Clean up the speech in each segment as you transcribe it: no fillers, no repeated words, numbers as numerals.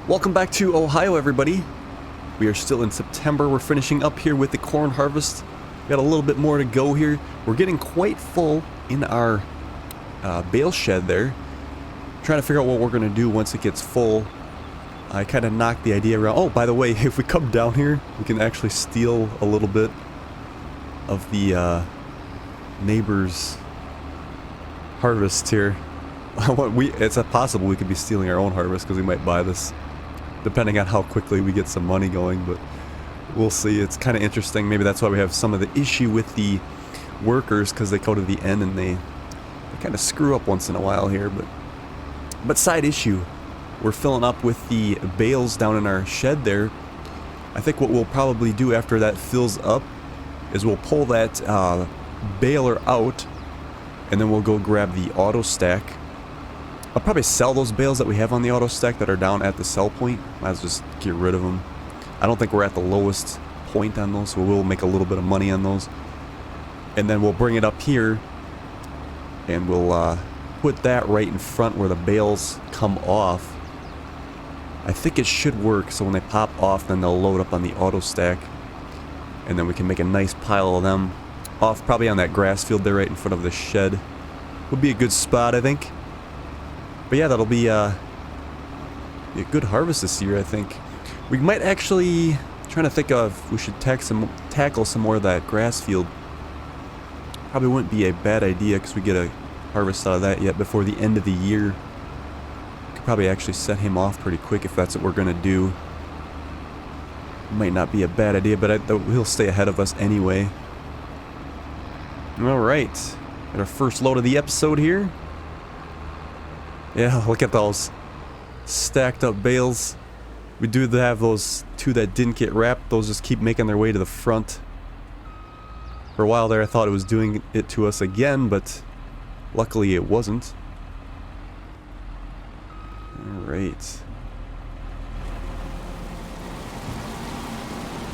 Welcome back to Ohio, everybody. We are still in September. We're finishing up here with the corn harvest. We got a little bit more to go here. We're getting quite full in our bale shed there. Trying to figure out what we're going to do once it gets full. I kind of knocked the idea around. Oh, by the way, if we come down here, we can actually steal a little bit of the neighbor's harvest here. It's possible we could be stealing our own harvest because we might buy this, depending on how quickly we get some money going, but we'll see. It's kind of interesting. Maybe that's why we have some of the issue with the workers, because they go to the end and they kind of screw up once in a while here. But side issue, we're filling up with the bales down in our shed there. I think what we'll probably do after that fills up is we'll pull that baler out, and then we'll go grab the auto stack. I'll probably sell those bales that we have on the auto stack that are down at the sell point. Might as well just get rid of them. I don't think we're at the lowest point on those, so we'll make a little bit of money on those. And then we'll bring it up here, and we'll put that right in front where the bales come off. I think it should work, so when they pop off, then they'll load up on the auto stack. And then we can make a nice pile of them off, probably on that grass field there right in front of the shed. Would be a good spot, I think. But yeah, that'll be a good harvest this year, I think. We might actually, trying to think of, we should tackle some more of that grass field. Probably wouldn't be a bad idea because we get a harvest out of that yet before the end of the year. Could probably actually set him off pretty quick if that's what we're gonna do. Might not be a bad idea, but he'll stay ahead of us anyway. Alright, got our first load of the episode here. Yeah, look at those stacked up bales. We do have those two that didn't get wrapped. Those just keep making their way to the front. For a while there, I thought it was doing it to us again, but luckily it wasn't. Alright.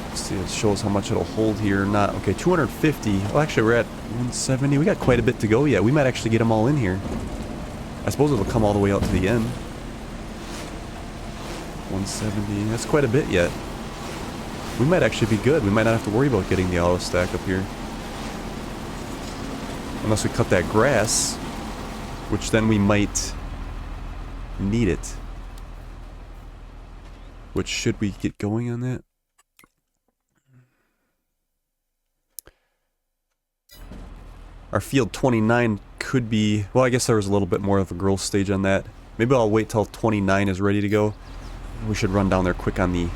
Let's see, it shows how much it'll hold here or not. Okay, 250. Well, actually, we're at 170. We got quite a bit to go yet. We might actually get them all in here. I suppose it'll come all the way out to the end. 170. That's quite a bit yet. We might actually be good. We might not have to worry about getting the auto stack up here. Unless we cut that grass, which then we might need it. Which, should we get going on that? Our field 29 could be... Well, I guess there was a little bit more of a growth stage on that. Maybe I'll wait till 29 is ready to go. We should run down there quick on the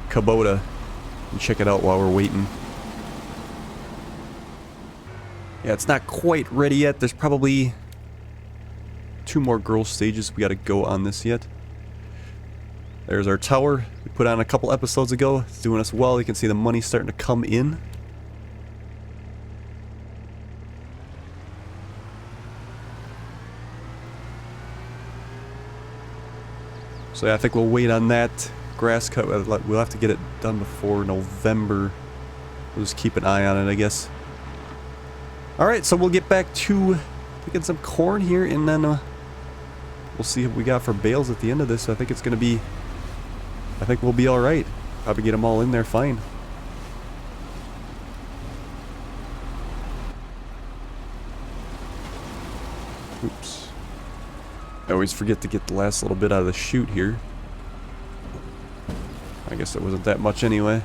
Kubota and check it out while we're waiting. Yeah, it's not quite ready yet. There's probably 2 more growth stages we gotta go on this yet. There's our tower we put on a couple episodes ago. It's doing us well. You can see the money starting to come in. So yeah, I think we'll wait on that grass cut. We'll have to get it done before November. We'll just keep an eye on it, I guess. Alright, so we'll get back to picking some corn here, and then we'll see what we got for bales at the end of this. I think it's going to be... I think we'll be alright. Probably get them all in there fine. Oops. I always forget to get the last little bit out of the chute here. I guess it wasn't that much anyway.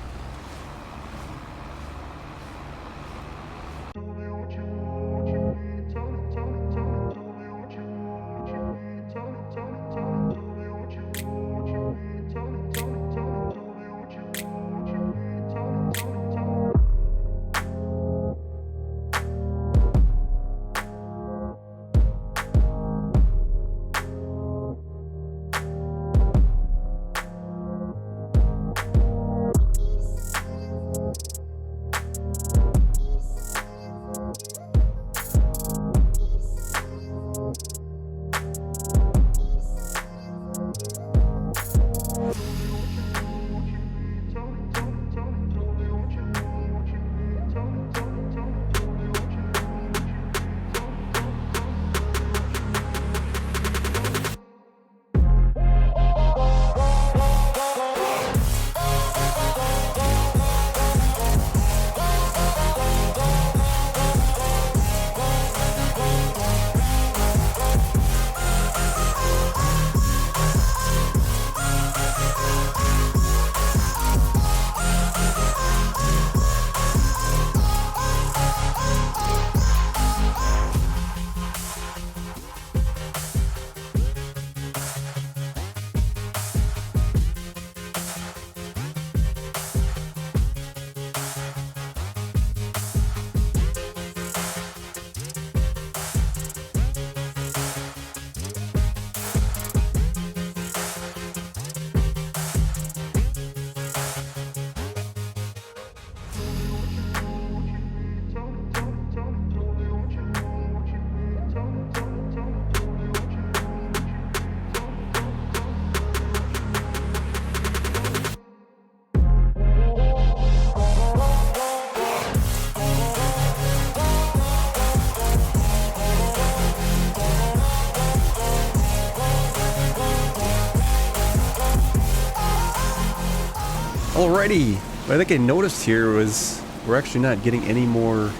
Alrighty. What I think I noticed here was we're actually not getting any more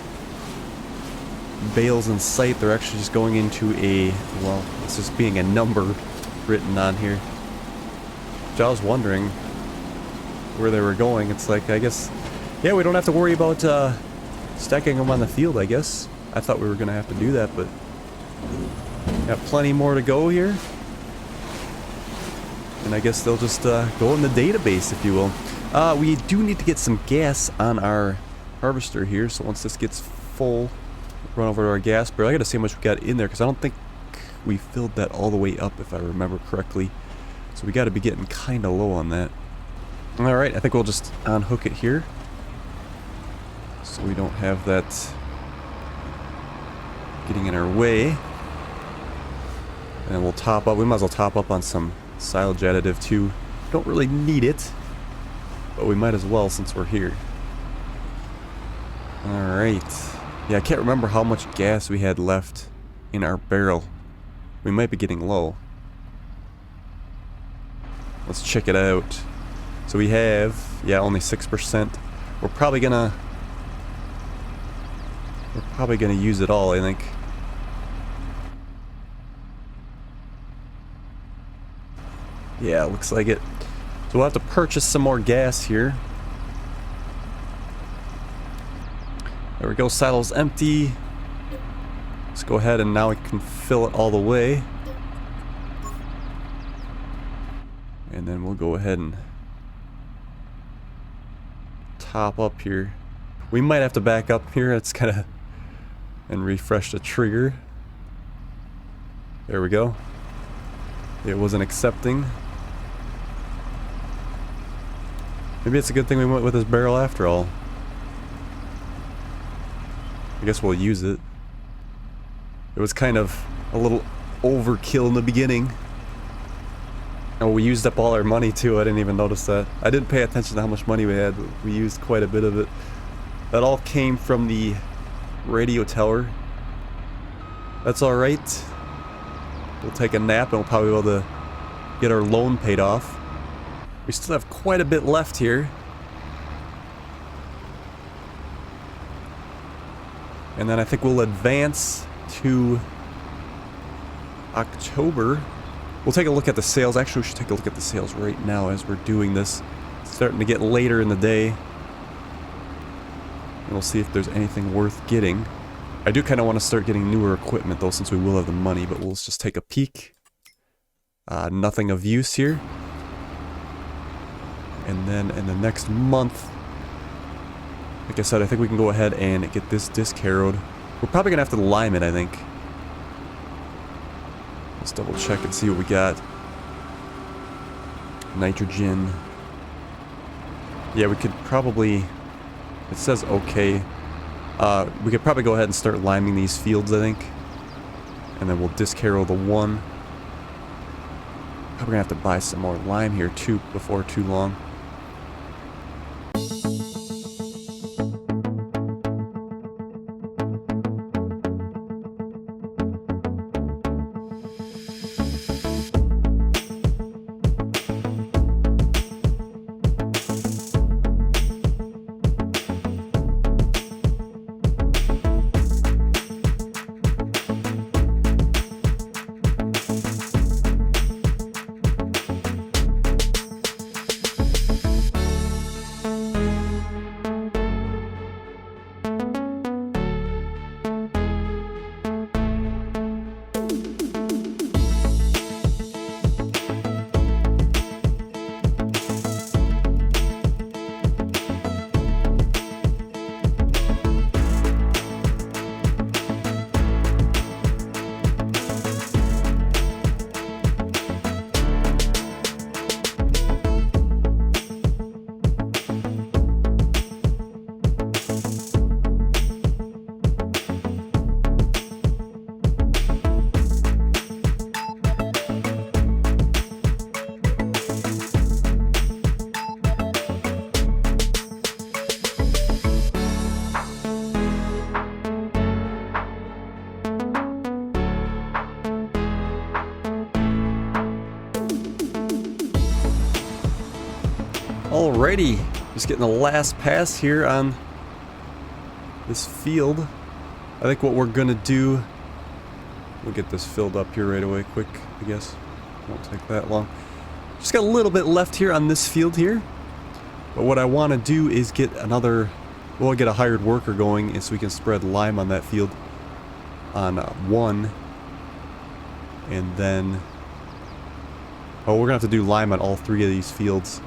bales in sight. They're actually just going into a, well, it's just being a number written on here. Which I was wondering where they were going. It's like, I guess, yeah, we don't have to worry about stacking them on the field, I guess. I thought we were going to have to do that, but got plenty more to go here. And I guess they'll just go in the database, if you will. We do need to get some gas on our harvester here, so once this gets full, run over to our gas barrel. I gotta see how much we got in there, because I don't think we filled that all the way up, if I remember correctly. So we gotta be getting kinda low on that. Alright, I think we'll just unhook it here, so we don't have that getting in our way. And we'll top up, we might as well top up on some silage additive too. Don't really need it, but we might as well since we're here. Alright. Yeah, I can't remember how much gas we had left in our barrel. We might be getting low. Let's check it out. So we have, yeah, only 6%. We're probably gonna use it all, I think. Yeah, looks like it. So we'll have to purchase some more gas here. There we go, silo's empty. Let's go ahead and now we can fill it all the way. And then we'll go ahead and top up here. We might have to back up here. It's kind of, and refresh the trigger. There we go. It wasn't accepting. Maybe it's a good thing we went with this barrel after all. I guess we'll use it. It was kind of a little overkill in the beginning. Oh, we used up all our money too. I didn't even notice that. I didn't pay attention to how much money we had, but we used quite a bit of it. That all came from the radio tower. That's alright. We'll take a nap and we'll probably be able to get our loan paid off. We still have quite a bit left here. And then I think we'll advance to October. We'll take a look at the sales. Actually, we should take a look at the sales right now as we're doing this. It's starting to get later in the day. And we'll see if there's anything worth getting. I do kind of want to start getting newer equipment though, since we will have the money, but we'll just take a peek. Nothing of use here. And then in the next month, like I said, I think we can go ahead and get this disc harrowed. We're probably going to have to lime it, I think. Let's double check and see what we got. Nitrogen. Yeah, we could probably... It says okay. We could probably go ahead and start liming these fields, I think. And then we'll disc harrow the one. Probably going to have to buy some more lime here too before too long. Alrighty, just getting the last pass here on this field. I think what we're gonna do, we'll get this filled up here right away quick, I guess. Won't take that long. Just got a little bit left here on this field here. But what I want to do is get another, well, get a hired worker going so we can spread lime on that field on one. And then, oh, we're gonna have to do lime on all three of these fields.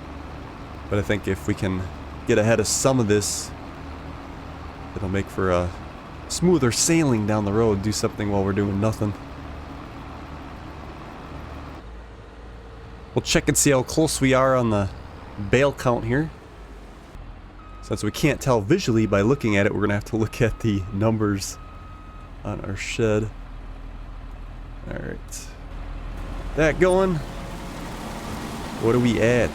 But I think if we can get ahead of some of this, it'll make for a smoother sailing down the road. Do something while we're doing nothing. We'll check and see how close we are on the bale count here. Since we can't tell visually by looking at it, we're gonna have to look at the numbers on our shed. Alright. That going. What are we at?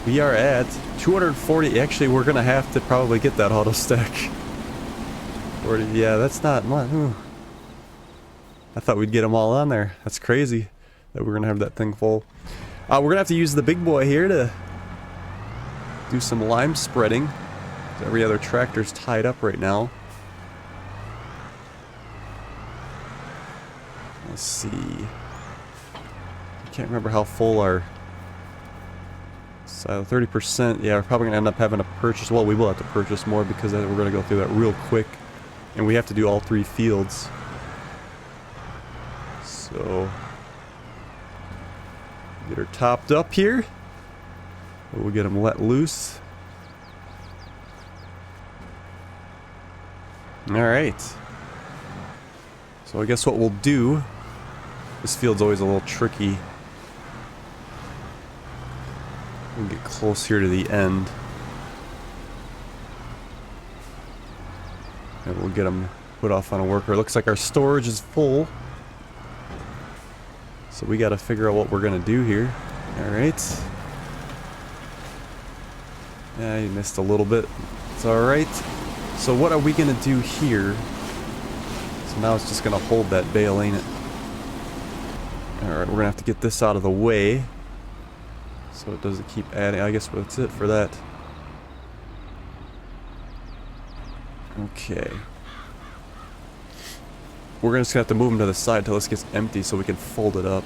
We are at 240. Actually, we're gonna have to probably get that auto stack. 40, yeah, that's not much. I thought we'd get them all on there. That's crazy that we're gonna have that thing full. We're gonna have to use the big boy here to do some lime spreading. Every other tractor's tied up right now. Let's see. I can't remember how full our silo. 30%. Yeah, we're probably gonna end up having to purchase. Well, we will have to purchase more because we're gonna go through that real quick, and we have to do all three fields. So get her topped up here. We'll get them let loose. Alright. So I guess what we'll do, this field's always a little tricky. We'll get close here to the end. And we'll get them put off on a worker. Looks like our storage is full. So we gotta figure out what we're gonna do here. Alright. Yeah, you missed a little bit. It's alright. So what are we gonna do here? So now it's just gonna hold that bale, ain't it? Alright, we're gonna have to get this out of the way so it doesn't keep adding. I guess that's it for that. Okay. We're just gonna have to move them to the side until this gets empty so we can fold it up.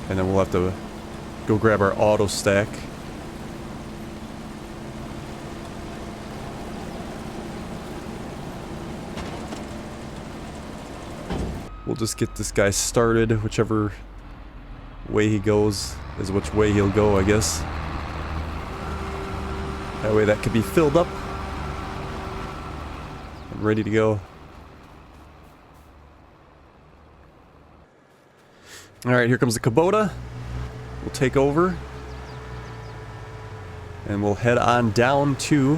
And then we'll have to go grab our auto stack. We'll just get this guy started. Whichever way he goes is which way he'll go, I guess. That way that could be filled up and ready to go. Alright, here comes the Kubota. We'll take over. And we'll head on down to...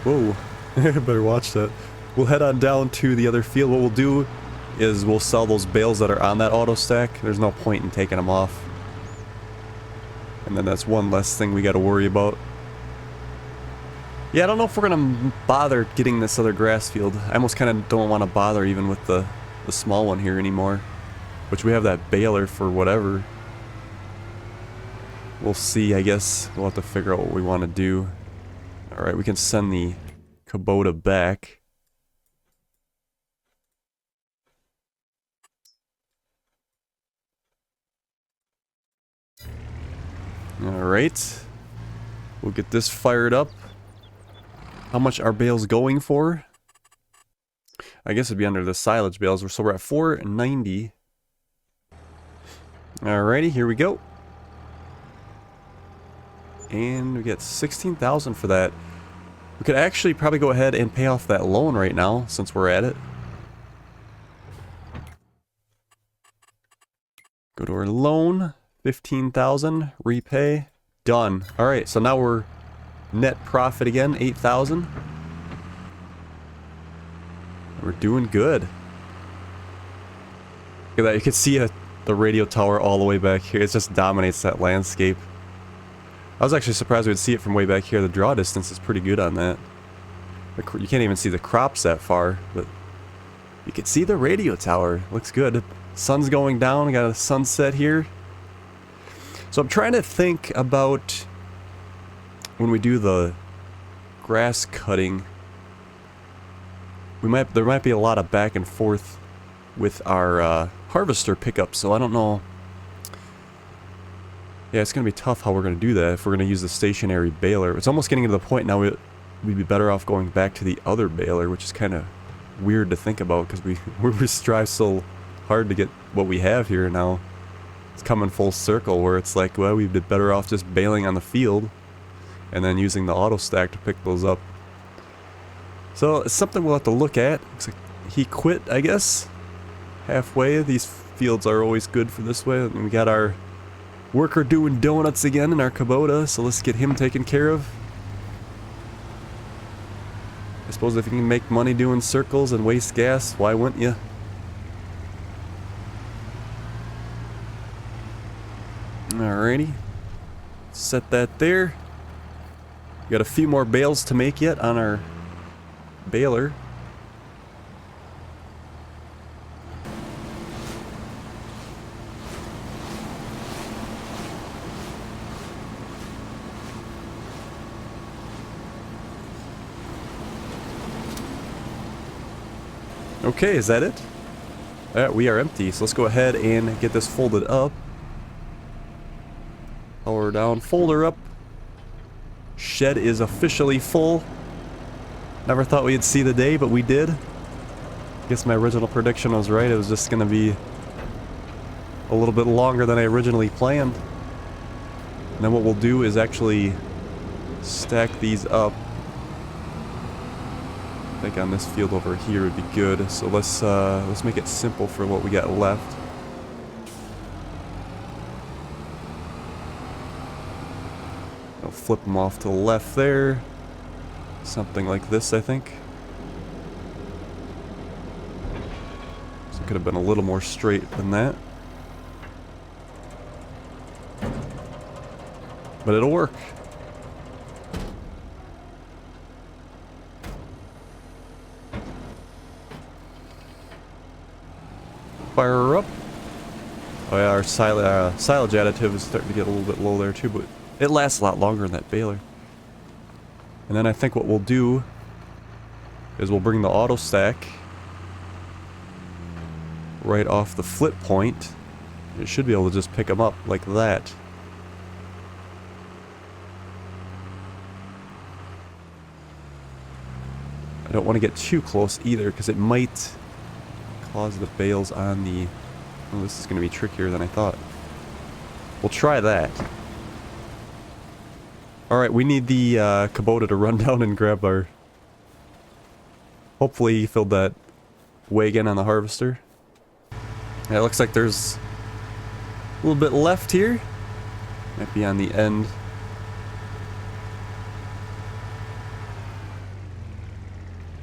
Whoa. Better watch that. We'll head on down to the other field. What we'll do is we'll sell those bales that are on that auto stack. There's no point in taking them off. And then that's one less thing we got to worry about. Yeah, I don't know if we're going to bother getting this other grass field. I almost kind of don't want to bother even with the small one here anymore. Which we have that baler for whatever. We'll see, I guess. We'll have to figure out what we want to do. Alright, we can send the Kubota back. Alright. We'll get this fired up. How much are bales going for? I guess it'd be under the silage bales. So we're at 490. Alrighty, here we go. And we get 16,000 for that. We could actually probably go ahead and pay off that loan right now, since we're at it. Go to our loan. 15,000. Repay. Done. Alright, so now we're net profit again. 8,000. We're doing good. Look at that. You can see the radio tower all the way back here. It just dominates that landscape. I was actually surprised we'd see it from way back here. The draw distance is pretty good on that. You can't even see the crops that far, but you can see the radio tower. Looks good. Sun's going down. We got a sunset here. So I'm trying to think about when we do the grass cutting. There might be a lot of back and forth with our harvester pickup, so I don't know. Yeah, it's going to be tough how we're going to do that if we're going to use the stationary baler. It's almost getting to the point now we'd be better off going back to the other baler, which is kind of weird to think about because we strive so hard to get what we have here now. It's coming full circle where it's like, well, we'd be better off just baling on the field and then using the auto stack to pick those up. So it's something we'll have to look at. Looks like he quit, I guess, halfway. These fields are always good for this way. And we got our worker doing donuts again in our Kubota, so let's get him taken care of. I suppose if you can make money doing circles and waste gas, why wouldn't you? Alrighty. Set that there. Got a few more bales to make yet on our baler. Okay, is that it? We are empty, so let's go ahead and get this folded up. Power down, folder up. Shed is officially full. Never thought we'd see the day, but we did. Guess my original prediction was right. It was just gonna be a little bit longer than I originally planned. And then what we'll do is actually stack these up. I think on this field over here would be good. So let's make it simple for what we got left. I'll flip them off to the left there. Something like this, I think. So it could have been a little more straight than that. But it'll work. Fire her up. Oh yeah, our silage additive is starting to get a little bit low there too, but it lasts a lot longer in that baler. And then I think what we'll do is we'll bring the auto stack right off the flip point. It should be able to just pick them up like that. I don't want to get too close either because it might cause the bales on the... Oh, this is going to be trickier than I thought. We'll try that. Alright, we need the Kubota to run down and grab our... Hopefully he filled that wagon on the harvester. Yeah, it looks like there's a little bit left here. Might be on the end.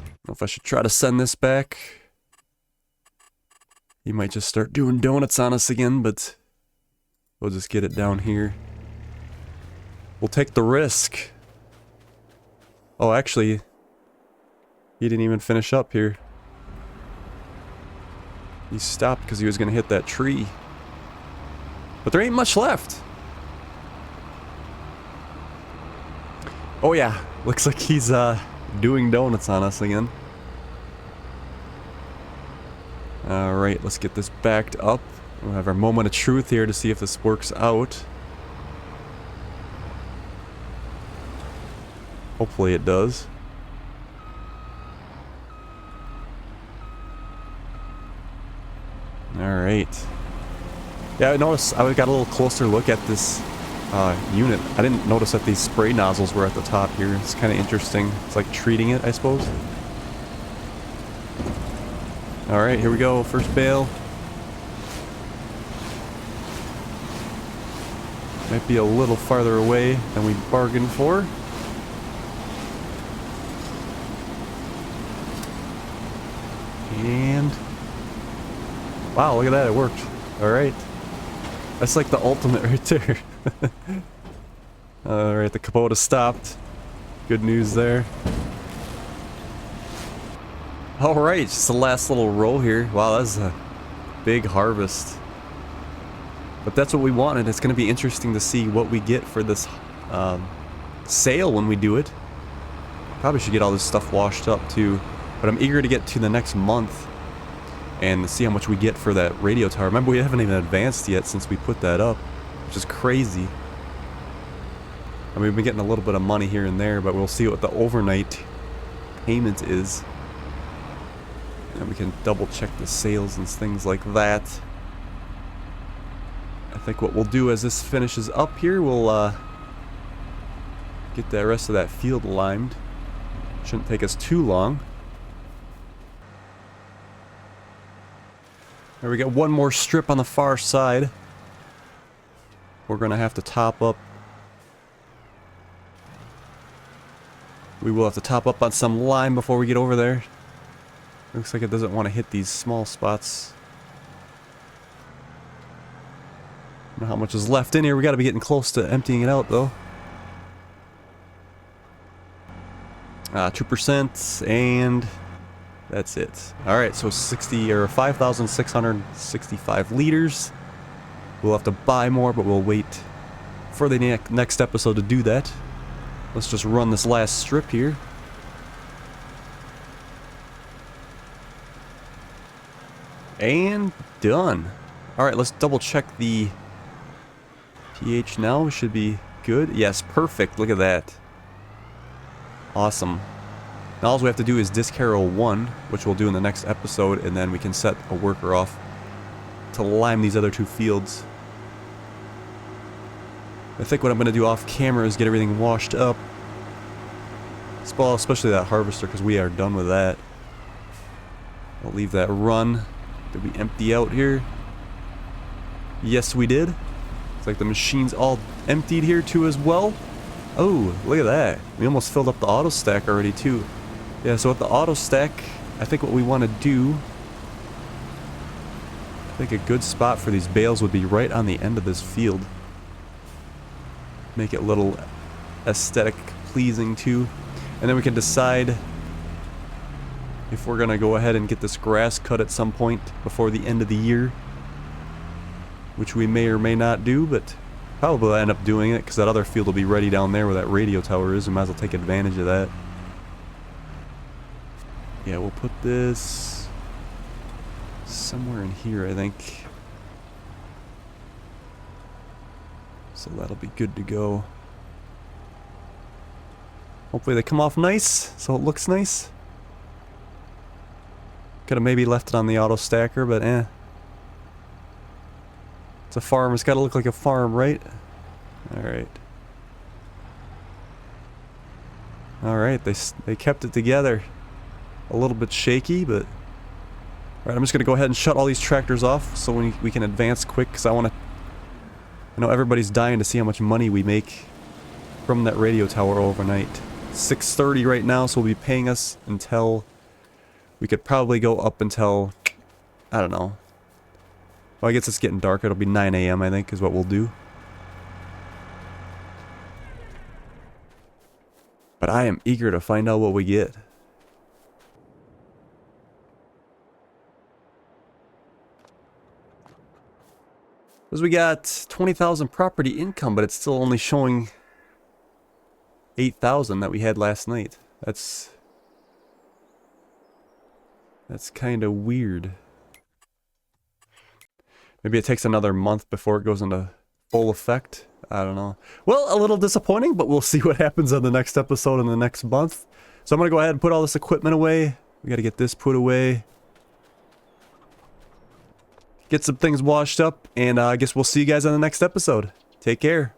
I don't know if I should try to send this back. He might just start doing donuts on us again, but we'll just get it down here. We'll take the risk. Oh, actually, he didn't even finish up here. He stopped because he was going to hit that tree. But there ain't much left. Oh yeah, looks like he's doing donuts on us again. Alright, let's get this backed up. We'll have our moment of truth here to see if this works out. Hopefully it does. Alright. Yeah, I noticed, I got a little closer look at this unit. I didn't notice that these spray nozzles were at the top here. It's kind of interesting. It's like treating it, I suppose. Alright, here we go. First bale. Might be a little farther away than we bargained for. And... wow, look at that, it worked. Alright. That's like the ultimate right there. Alright, the Kubota stopped. Good news there. Alright, just the last little row here. Wow, that's a big harvest. But that's what we want, and it's going to be interesting to see what we get for this sale when we do it. Probably should get all this stuff washed up too. But I'm eager to get to the next month and see how much we get for that radio tower. Remember, we haven't even advanced yet since we put that up, which is crazy. I mean, we've been getting a little bit of money here and there, but we'll see what the overnight payment is. And we can double check the sales and things like that. I think what we'll do as this finishes up here, we'll get the rest of that field limed. Shouldn't take us too long. There we got one more strip on the far side. We're gonna have to top up. We will have to top up on some lime before we get over there. Looks like it doesn't want to hit these small spots. I don't know how much is left in here. We got to be getting close to emptying it out though. 2%, and that's it. Alright, so 5,665 liters. We'll have to buy more, but we'll wait for the next episode to do that. Let's just run this last strip here. And done. Alright, let's double check the pH now. We should be good. Yes, perfect. Look at that. Awesome. Now all we have to do is disc harrow 1, which we'll do in the next episode, and then we can set a worker off to lime these other two fields. I think what I'm going to do off camera is get everything washed up. Especially that harvester, because we are done with that. I'll leave that run. Did we empty out here? Yes, we did. It's like the machine's all emptied here too as well. Oh, look at that. We almost filled up the auto stack already too. Yeah, so with the auto stack, I think what we want to do, I think a good spot for these bales would be right on the end of this field. Make it a little aesthetic pleasing too. And then we can decide if we're going to go ahead and get this grass cut at some point before the end of the year. Which we may or may not do, but probably end up doing it because that other field will be ready down there where that radio tower is. We might as well take advantage of that. Yeah, we'll put this somewhere in here, I think. So that'll be good to go. Hopefully they come off nice, so it looks nice. Could have maybe left it on the auto stacker, but eh. It's a farm. It's got to look like a farm, right? Alright. Alright, they kept it together. A little bit shaky, but... Alright, I'm just going to go ahead and shut all these tractors off so we can advance quick, because I want to... I know everybody's dying to see how much money we make from that radio tower overnight. 6:30 right now, so we'll be paying us until... We could probably go up until... I don't know. Well, I guess it's getting dark. It'll be 9 AM, I think, is what we'll do. But I am eager to find out what we get. Because we got 20,000 property income, but it's still only showing 8,000 that we had last night. That's kind of weird. Maybe it takes another month before it goes into full effect. I don't know. Well, a little disappointing, but we'll see what happens on the next episode in the next month. So I'm going to go ahead and put all this equipment away. We got to get this put away. Get some things washed up, and I guess we'll see you guys on the next episode. Take care.